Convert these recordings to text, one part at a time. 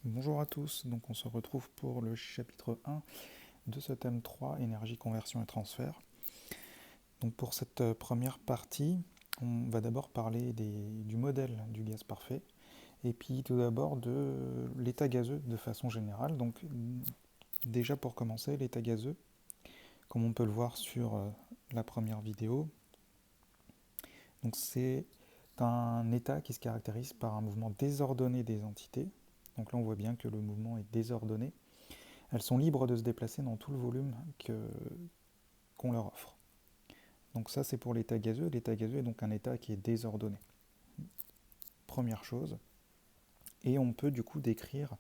Bonjour à tous, donc on se retrouve pour le chapitre 1 de ce thème 3, énergie, conversion et transfert. Donc pour cette première partie, on va d'abord parler du modèle du gaz parfait, et puis tout d'abord de l'état gazeux de façon générale. Donc déjà pour commencer, l'état gazeux, comme on peut le voir sur la première vidéo, donc c'est un état qui se caractérise par un mouvement désordonné des entités. Donc là on voit bien que le mouvement est désordonné. Elles sont libres de se déplacer dans tout le volume qu'on leur offre. Donc ça c'est pour l'état gazeux. L'état gazeux est donc un état qui est désordonné. Première chose. Et on peut du coup décrire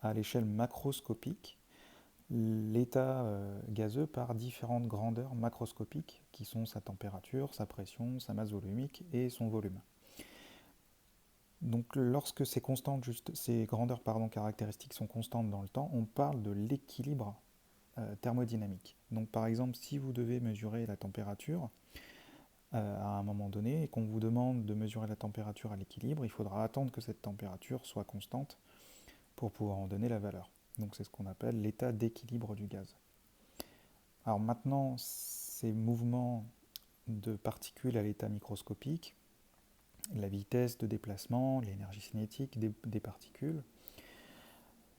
à l'échelle macroscopique l'état gazeux par différentes grandeurs macroscopiques qui sont sa température, sa pression, sa masse volumique et son volume. Donc lorsque ces grandeurs caractéristiques sont constantes dans le temps, on parle de l'équilibre thermodynamique. Donc par exemple, si vous devez mesurer la température à un moment donné et qu'on vous demande de mesurer la température à l'équilibre, il faudra attendre que cette température soit constante pour pouvoir en donner la valeur. Donc c'est ce qu'on appelle l'état d'équilibre du gaz. Alors maintenant, ces mouvements de particules à l'état microscopique, la vitesse de déplacement, l'énergie cinétique des particules,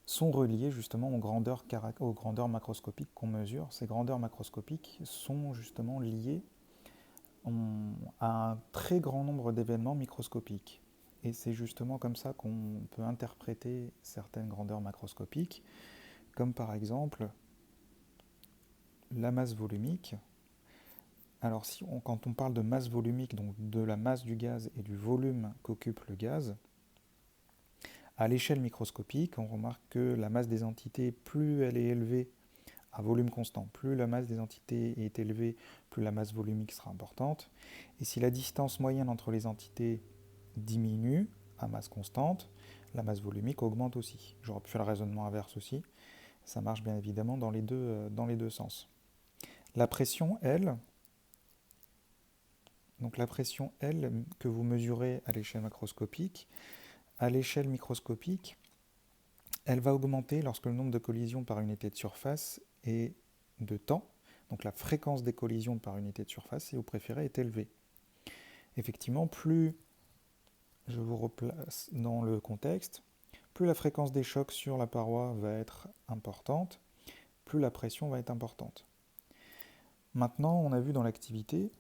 sont reliés justement aux grandeurs macroscopiques qu'on mesure. Ces grandeurs macroscopiques sont justement liées à un très grand nombre d'événements microscopiques. Et c'est justement comme ça qu'on peut interpréter certaines grandeurs macroscopiques, comme par exemple la masse volumique. Alors quand on parle de masse volumique, donc de la masse du gaz et du volume qu'occupe le gaz, à l'échelle microscopique, on remarque que la masse des entités, plus elle est élevée à volume constant, plus la masse des entités est élevée, plus la masse volumique sera importante. Et si la distance moyenne entre les entités diminue à masse constante, la masse volumique augmente aussi. J'aurais pu faire le raisonnement inverse aussi. Ça marche bien évidemment dans les deux sens. La pression, elle, donc la pression, elle, que vous mesurez à l'échelle macroscopique, à l'échelle microscopique, elle va augmenter lorsque le nombre de collisions par unité de surface est de temps. Donc la fréquence des collisions par unité de surface, si vous préférez, est élevée. Effectivement, plus je vous replace dans le contexte, plus la fréquence des chocs sur la paroi va être importante, plus la pression va être importante. Maintenant, on a vu dans l'activité,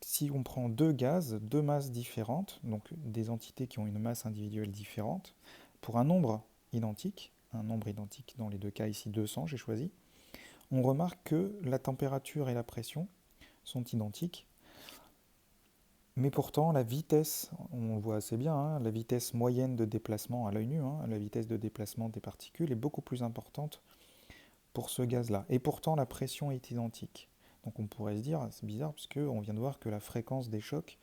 si on prend deux gaz, deux masses différentes, donc des entités qui ont une masse individuelle différente, pour un nombre identique dans les deux cas, ici 200 j'ai choisi, on remarque que la température et la pression sont identiques, mais pourtant la vitesse, on le voit assez bien, hein, la vitesse moyenne de déplacement à l'œil nu, hein, la vitesse de déplacement des particules est beaucoup plus importante pour ce gaz-là. Et pourtant la pression est identique. Donc on pourrait se dire, c'est bizarre, puisqu'on vient de voir que la fréquence des chocs,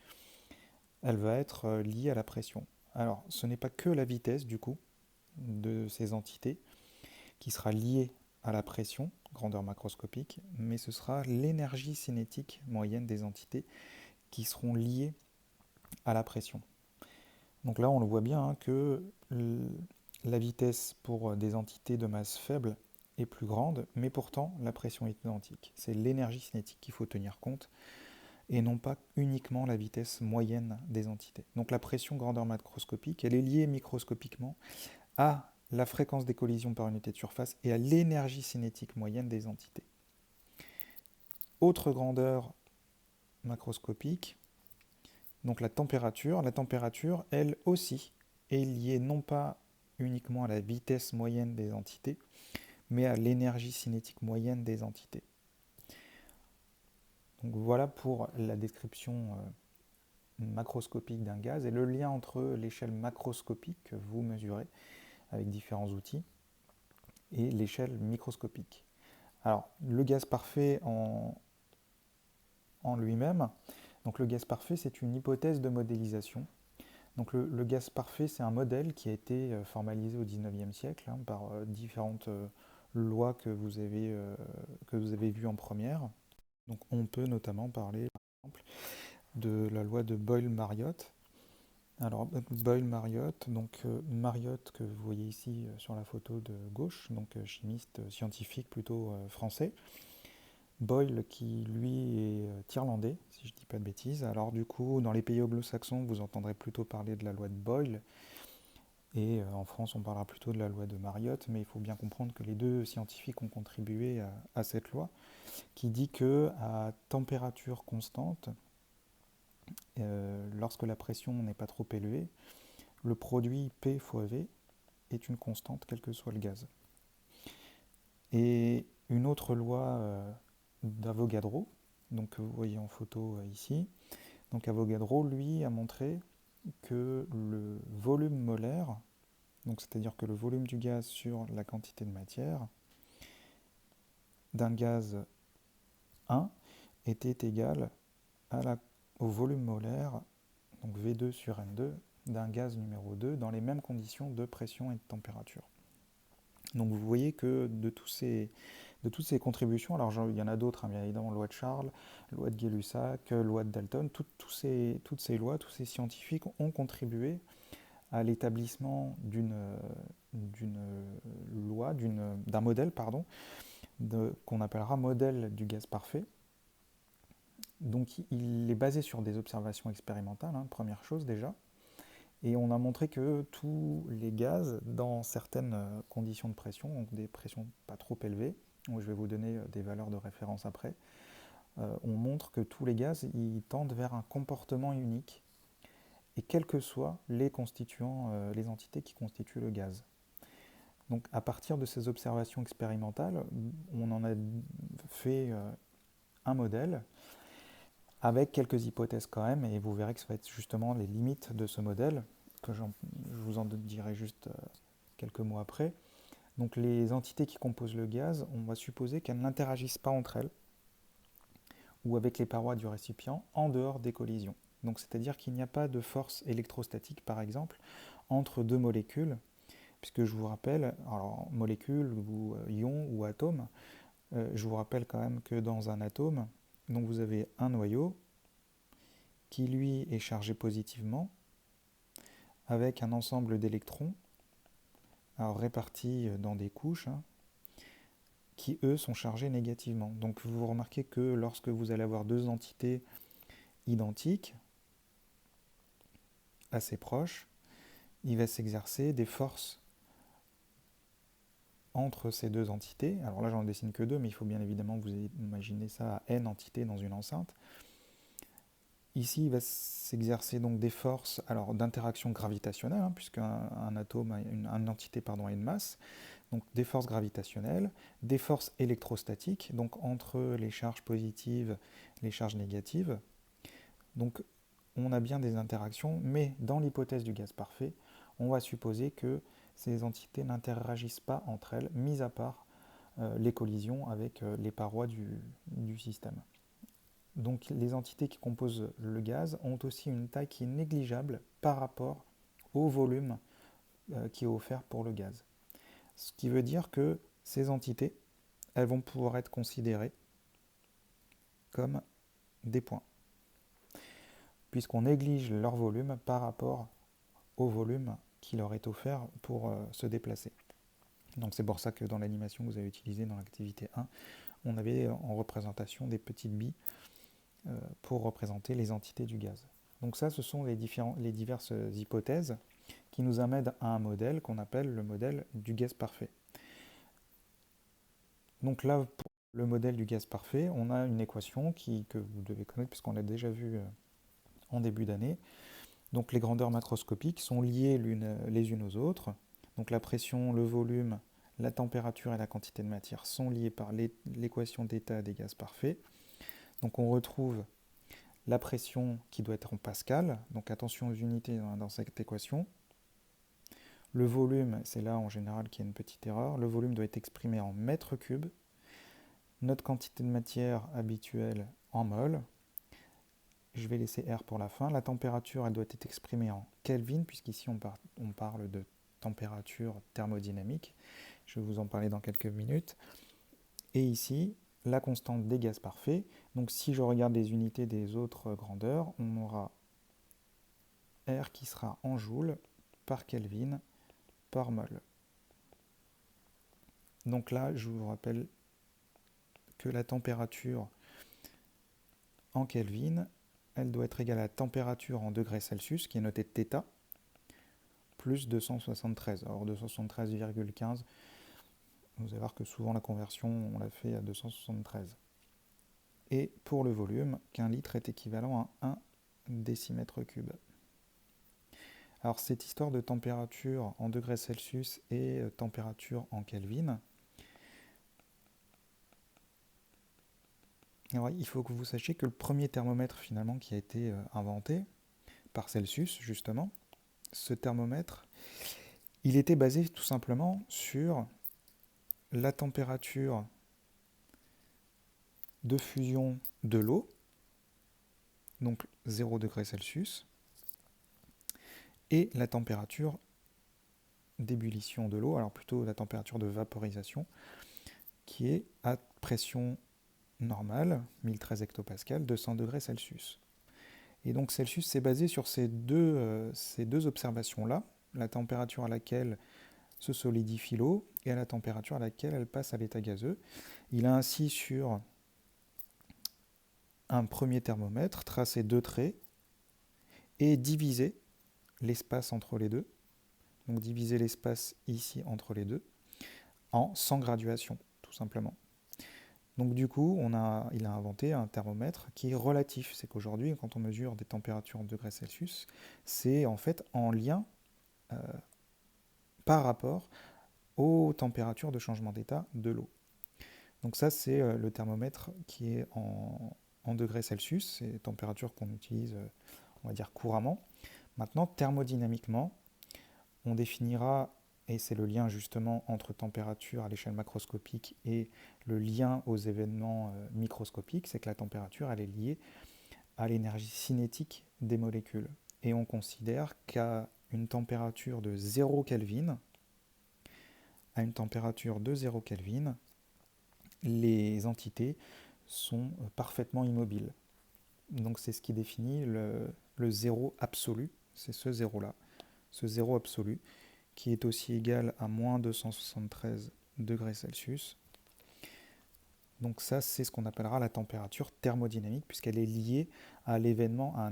elle va être liée à la pression. Alors ce n'est pas que la vitesse du coup de ces entités qui sera liée à la pression, grandeur macroscopique, mais ce sera l'énergie cinétique moyenne des entités qui seront liées à la pression. Donc là, on le voit bien hein, que la vitesse pour des entités de masse faible est plus grande, mais pourtant la pression est identique. C'est l'énergie cinétique qu'il faut tenir compte et non pas uniquement la vitesse moyenne des entités. Donc la pression grandeur macroscopique, elle est liée microscopiquement à la fréquence des collisions par unité de surface et à l'énergie cinétique moyenne des entités. Autre grandeur macroscopique, donc la température. La température, elle aussi, est liée non pas uniquement à la vitesse moyenne des entités, mais à l'énergie cinétique moyenne des entités. Donc voilà pour la description macroscopique d'un gaz et le lien entre l'échelle macroscopique que vous mesurez avec différents outils et l'échelle microscopique. Alors, le gaz parfait en lui-même, donc le gaz parfait, c'est une hypothèse de modélisation. Donc le gaz parfait, c'est un modèle qui a été formalisé au XIXe siècle hein, par différentes lois que vous avez vues en première. Donc, on peut notamment parler, par exemple, de la loi de Boyle-Mariotte, Alors, Boyle-Mariotte, donc Mariotte que vous voyez ici sur la photo de gauche, donc chimiste scientifique plutôt français. Boyle qui lui est irlandais, si je ne dis pas de bêtises. Alors du coup, dans les pays anglo-saxons, vous entendrez plutôt parler de la loi de Boyle, et en France, on parlera plutôt de la loi de Mariotte, mais il faut bien comprendre que les deux scientifiques ont contribué à cette loi, qui dit que à température constante, lorsque la pression n'est pas trop élevée, le produit P fois V est une constante, quel que soit le gaz. Et une autre loi d'Avogadro, donc que vous voyez en photo ici, donc Avogadro, lui, a montré que le volume molaire, donc c'est-à-dire que le volume du gaz sur la quantité de matière d'un gaz 1 était égal au volume molaire, donc V2 sur N2, d'un gaz numéro 2 dans les mêmes conditions de pression et de température. Donc vous voyez que de toutes ces contributions, alors il y en a d'autres, hein, bien évidemment, loi de Charles, loi de Gay-Lussac, loi de Dalton, toutes ces lois, tous ces scientifiques ont contribué à l'établissement d'une loi, d'un modèle, pardon, qu'on appellera modèle du gaz parfait. Donc il est basé sur des observations expérimentales, hein, première chose déjà, et on a montré que tous les gaz, dans certaines conditions de pression, donc des pressions pas trop élevées, où je vais vous donner des valeurs de référence après, on montre que tous les gaz ils tendent vers un comportement unique, et quels que soient les constituants, les entités qui constituent le gaz. Donc à partir de ces observations expérimentales, on en a fait un modèle avec quelques hypothèses quand même, et vous verrez que ça va être justement les limites de ce modèle, que je vous en dirai juste quelques mots après. Donc les entités qui composent le gaz, on va supposer qu'elles n'interagissent pas entre elles ou avec les parois du récipient en dehors des collisions. Donc c'est-à-dire qu'il n'y a pas de force électrostatique par exemple entre deux molécules, puisque je vous rappelle, alors molécules ou ions ou atomes, je vous rappelle quand même que dans un atome, donc vous avez un noyau qui lui est chargé positivement avec un ensemble d'électrons alors répartis dans des couches, hein, qui eux sont chargés négativement. Donc vous remarquez que lorsque vous allez avoir deux entités identiques, assez proches, il va s'exercer des forces entre ces deux entités. Alors là j'en dessine que deux, mais il faut bien évidemment que vous imaginez ça à n entités dans une enceinte. Ici, il va s'exercer donc des forces d'interaction gravitationnelle, hein, puisqu'un atome a une entité a une masse, donc des forces gravitationnelles, des forces électrostatiques, donc entre les charges positives et les charges négatives. Donc on a bien des interactions, mais dans l'hypothèse du gaz parfait, on va supposer que ces entités n'interagissent pas entre elles, mis à part les collisions avec les parois du système. Donc les entités qui composent le gaz ont aussi une taille qui est négligeable par rapport au volume qui est offert pour le gaz. Ce qui veut dire que ces entités, elles vont pouvoir être considérées comme des points, puisqu'on néglige leur volume par rapport au volume qui leur est offert pour se déplacer. Donc c'est pour ça que dans l'animation que vous avez utilisée dans l'activité 1, on avait en représentation des petites billes pour représenter les entités du gaz. Donc ça, ce sont les diverses hypothèses qui nous amènent à un modèle qu'on appelle le modèle du gaz parfait. Donc là, pour le modèle du gaz parfait, on a une équation que vous devez connaître puisqu'on l'a déjà vue en début d'année. Donc les grandeurs macroscopiques sont liées les unes aux autres. Donc la pression, le volume, la température et la quantité de matière sont liées par l'équation d'état des gaz parfaits. Donc on retrouve la pression qui doit être en pascal, donc attention aux unités dans cette équation. Le volume, c'est là en général qu'il y a une petite erreur, le volume doit être exprimé en mètres cubes. Notre quantité de matière habituelle en mol. Je vais laisser R pour la fin. La température, elle doit être exprimée en Kelvin, puisqu'ici on parle de température thermodynamique. Je vais vous en parler dans quelques minutes. Et ici, la constante des gaz parfaits. Donc si je regarde les unités des autres grandeurs, on aura R qui sera en joules par Kelvin par mol. Donc là, je vous rappelle que la température en Kelvin, elle doit être égale à la température en degrés Celsius, qui est notée θ, plus 273. Alors 273,15, vous allez voir que souvent la conversion, on l'a fait à 273. Et pour le volume, qu'un litre est équivalent à 1 décimètre cube. Alors cette histoire de température en degrés Celsius et température en Kelvin, alors, il faut que vous sachiez que le premier thermomètre finalement qui a été inventé par Celsius justement, ce thermomètre, il était basé tout simplement sur la température de fusion de l'eau, donc 0 degré Celsius, et la température d'ébullition de l'eau, alors plutôt la température de vaporisation, qui est à pression normale, 1013 hectopascales, 200 degrés Celsius. Et donc Celsius s'est basé sur ces deux observations-là, la température à laquelle se solidifie l'eau et à la température à laquelle elle passe à l'état gazeux. Il a ainsi, sur un premier thermomètre, tracé deux traits et divisé l'espace entre les deux, donc diviser l'espace ici entre les deux, en 100 graduations, tout simplement. Donc du coup, il a inventé un thermomètre qui est relatif. C'est qu'aujourd'hui, quand on mesure des températures en degrés Celsius, c'est en fait en lien par rapport aux températures de changement d'état de l'eau. Donc ça, c'est le thermomètre qui est en degrés Celsius, c'est les températures qu'on utilise, on va dire, couramment. Maintenant, thermodynamiquement, on définira, et c'est le lien justement entre température à l'échelle macroscopique et le lien aux événements microscopiques, c'est que la température, elle est liée à l'énergie cinétique des molécules. Et on considère qu'à une température de 0 Kelvin, à une température de 0 Kelvin, les entités sont parfaitement immobiles. Donc c'est ce qui définit le zéro absolu, c'est ce zéro-là, ce zéro absolu, qui est aussi égal à moins 273 degrés Celsius. Donc ça, c'est ce qu'on appellera la température thermodynamique, puisqu'elle est liée à un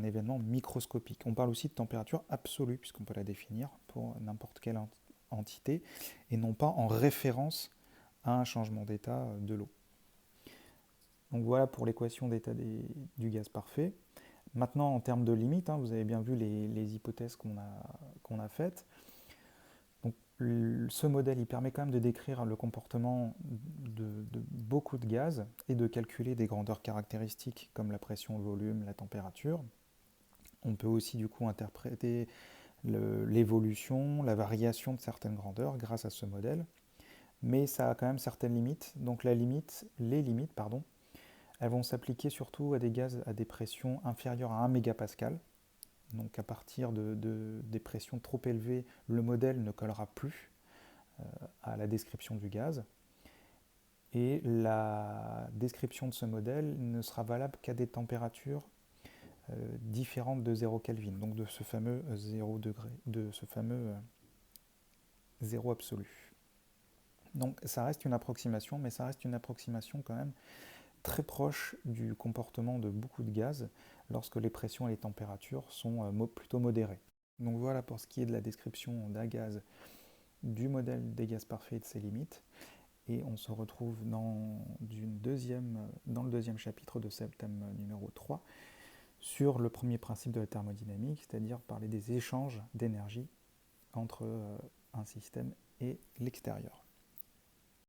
événement microscopique. On parle aussi de température absolue, puisqu'on peut la définir pour n'importe quelle entité, et non pas en référence à un changement d'état de l'eau. Donc voilà pour l'équation d'état du gaz parfait. Maintenant, en termes de limites, vous avez bien vu les hypothèses qu'on a faites. Donc, ce modèle, il permet quand même de décrire le comportement de beaucoup de gaz et de calculer des grandeurs caractéristiques comme la pression, le volume, la température. On peut aussi du coup interpréter l'évolution, la variation de certaines grandeurs grâce à ce modèle. Mais ça a quand même certaines limites. Donc les limites, elles vont s'appliquer surtout à des gaz à des pressions inférieures à 1 mégapascal. Donc à partir des pressions trop élevées, le modèle ne collera plus à la description du gaz. Et la description de ce modèle ne sera valable qu'à des températures différentes de 0 Kelvin, donc de ce fameux 0 degré, de ce fameux zéro absolu. Donc ça reste une approximation, mais ça reste une approximation quand même très proche du comportement de beaucoup de gaz lorsque les pressions et les températures sont plutôt modérées. Donc voilà pour ce qui est de la description d'un gaz, du modèle des gaz parfaits et de ses limites. Et on se retrouve dans le deuxième chapitre de ce thème numéro 3 sur le premier principe de la thermodynamique, c'est-à-dire parler des échanges d'énergie entre un système et l'extérieur.